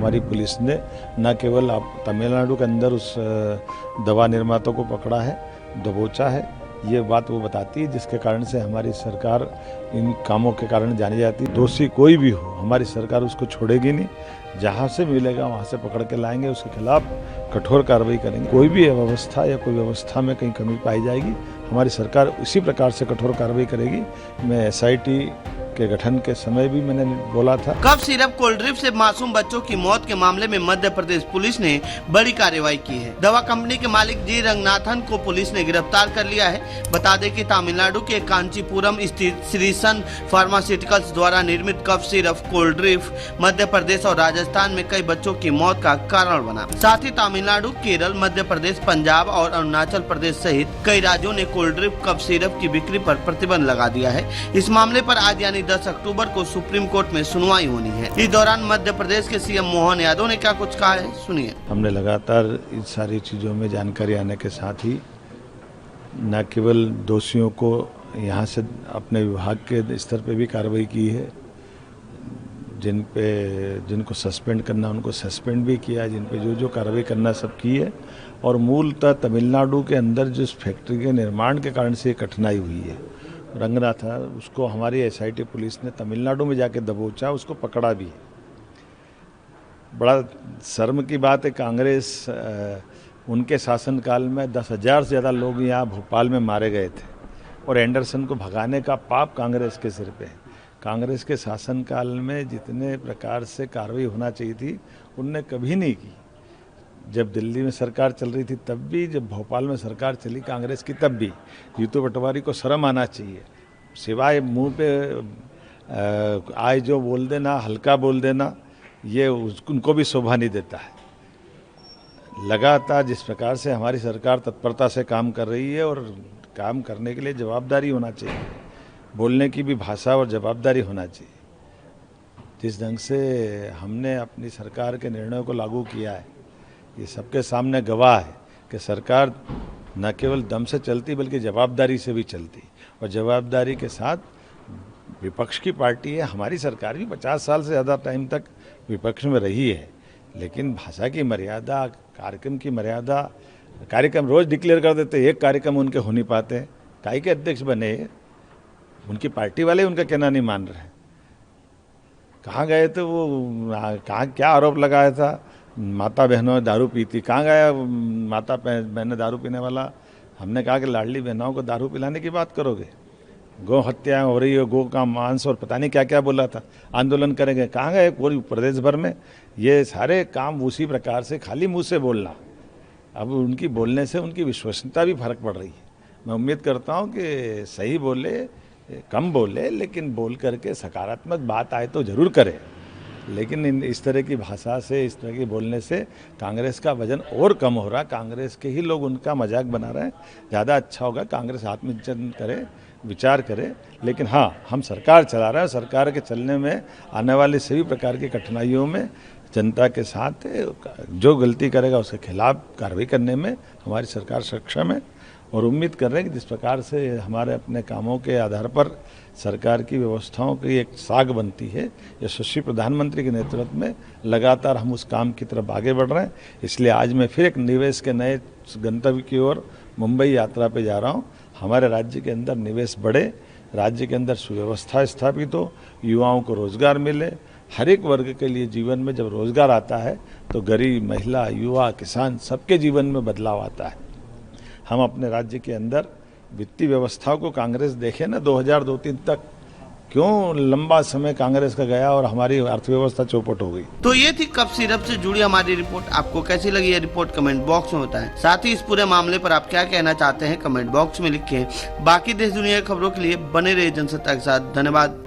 हमारी पुलिस ने न केवल तमिलनाडु के अंदर उस दवा निर्माता को पकड़ा है, दबोचा है, ये बात वो बताती है, जिसके कारण से हमारी सरकार इन कामों के कारण जानी जाती है। दोषी कोई भी हो, हमारी सरकार उसको छोड़ेगी नहीं, जहाँ से मिलेगा वहाँ से पकड़ के लाएंगे, उसके खिलाफ कठोर कार्रवाई करेंगे। कोई भी अव्यवस्था या कोई व्यवस्था में कहीं कमी पाई जाएगी, हमारी सरकार इसी प्रकार से कठोर कार्रवाई करेगी। मैं SIT के गठन के समय भी मैंने बोला था। कफ सिरप कोल्ड ड्रिंक से मासूम बच्चों की मौत के मामले में मध्य प्रदेश पुलिस ने बड़ी कार्रवाई की है। दवा कंपनी के मालिक जी रंगनाथन को पुलिस ने गिरफ्तार कर लिया है। बता दें कि तमिलनाडु के कांचीपुरम स्थित श्रीसन फार्मास्यूटिकल्स द्वारा निर्मित cough syrup cold drink Madhya Pradesh और राजस्थान में कई बच्चों की मौत का कारण बना। साथ ही तमिलनाडु, केरल, मध्य प्रदेश, पंजाब और अरुणाचल प्रदेश सहित कई राज्यों ने कोल्ड ड्रिंक कफ सिरप की बिक्री पर प्रतिबंध लगा दिया है। इस मामले पर आज यानी 10 अक्टूबर को सुप्रीम कोर्ट में सुनवाई होनी है। इस दौरान मध्य प्रदेश के CM मोहन यादव ने क्या कुछ कहा है, सुनिए। हमने लगातार इन सारी चीज़ों में जानकारी आने के साथ ही न केवल दोषियों को यहाँ से अपने विभाग के स्तर पे भी कार्रवाई की है, जिनको सस्पेंड करना उनको सस्पेंड भी किया, जिन पे जो कार्रवाई करना सब की है। और मूलतः तमिलनाडु के अंदर जिस फैक्ट्री के निर्माण के कारण से कठिनाई हुई है, रंगनाथ था, उसको हमारी SIT पुलिस ने तमिलनाडु में जाके दबोचा, उसको पकड़ा भी। बड़ा शर्म की बात है, कांग्रेस उनके शासनकाल में 10,000 से ज़्यादा लोग यहाँ भोपाल में मारे गए थे और एंडरसन को भगाने का पाप कांग्रेस के सिर पे है। कांग्रेस के शासनकाल में जितने प्रकार से कार्रवाई होना चाहिए थी उनने कभी नहीं की। जब दिल्ली में सरकार चल रही थी तब भी, जब भोपाल में सरकार चली कांग्रेस की तब भी। जीतू पटवारी को शर्म आना चाहिए, सिवाय मुंह पे आए जो बोल देना, हल्का बोल देना, ये उनको भी शोभा नहीं देता है। लगातार जिस प्रकार से हमारी सरकार तत्परता से काम कर रही है, और काम करने के लिए जवाबदारी होना चाहिए, बोलने की भी भाषा और जवाबदारी होना चाहिए। जिस ढंग से हमने अपनी सरकार के निर्णयों को लागू किया है, ये सबके सामने गवाह है कि सरकार न केवल दम से चलती बल्कि जवाबदारी से भी चलती, और जवाबदारी के साथ विपक्ष की पार्टी है। हमारी सरकार भी 50 साल से ज़्यादा टाइम तक विपक्ष में रही है, लेकिन भाषा की मर्यादा, कार्यक्रम की मर्यादा, कार्यक्रम रोज़ डिक्लेयर कर देते, एक कार्यक्रम उनके हो नहीं पाते। काहे के अध्यक्ष बने, उनकी पार्टी वाले उनका कहना नहीं मान रहे। कहाँ गए थे वो, कहाँ क्या आरोप लगाया था, माता बहनों ने दारू पी थी, कहाँ गया माता बहनें दारू पीने वाला। हमने कहा कि लाडली बहनों को दारू पिलाने की बात करोगे, गौ हत्याएं हो रही है, गौ का मांस और पता नहीं क्या क्या बोला था, आंदोलन करेंगे, कहाँ गए पूरी प्रदेश भर में। ये सारे काम उसी प्रकार से खाली मुंह से बोलना, अब उनकी बोलने से उनकी विश्वसनीयता भी फर्क पड़ रही है। मैं उम्मीद करता हूँ कि सही बोले, कम बोले, लेकिन बोल करके सकारात्मक बात आए तो ज़रूर करें। लेकिन इस तरह की भाषा से, इस तरह की बोलने से कांग्रेस का वजन और कम हो रहा। कांग्रेस के ही लोग उनका मजाक बना रहे हैं। ज़्यादा अच्छा होगा कांग्रेस आत्मचिंतन करे, विचार करे। लेकिन हाँ, हम सरकार चला रहे हैं, सरकार के चलने में आने वाली सभी प्रकार की कठिनाइयों में जनता के साथ जो गलती करेगा उसके खिलाफ कार्रवाई करने में हमारी सरकार सक्षम है। और उम्मीद कर रहे हैं कि जिस प्रकार से हमारे अपने कामों के आधार पर सरकार की व्यवस्थाओं की एक साख बनती है, यशस्वी प्रधानमंत्री के नेतृत्व में लगातार हम उस काम की तरफ आगे बढ़ रहे हैं। इसलिए आज मैं फिर एक निवेश के नए गंतव्य की ओर मुंबई यात्रा पे जा रहा हूँ। हमारे राज्य के अंदर निवेश बढ़े, राज्य के अंदर सुव्यवस्था स्थापित हो, युवाओं को रोजगार मिले। हर एक वर्ग के लिए जीवन में जब रोजगार आता है तो गरीब, महिला, युवा, किसान सबके जीवन में बदलाव आता है। हम अपने राज्य के अंदर वित्तीय व्यवस्था को कांग्रेस देखे ना 2002-03 तक, क्यों लंबा समय कांग्रेस का गया और हमारी अर्थव्यवस्था चौपट हो गई। तो ये थी कफ सिरप से जुड़ी हमारी रिपोर्ट। आपको कैसी लगी ये रिपोर्ट कमेंट बॉक्स में बताएं। साथ ही इस पूरे मामले पर आप क्या कहना चाहते हैं कमेंट बॉक्स में लिखें। बाकी देश दुनिया की खबरों के लिए बने रहिए जनसत्ता के साथ। धन्यवाद।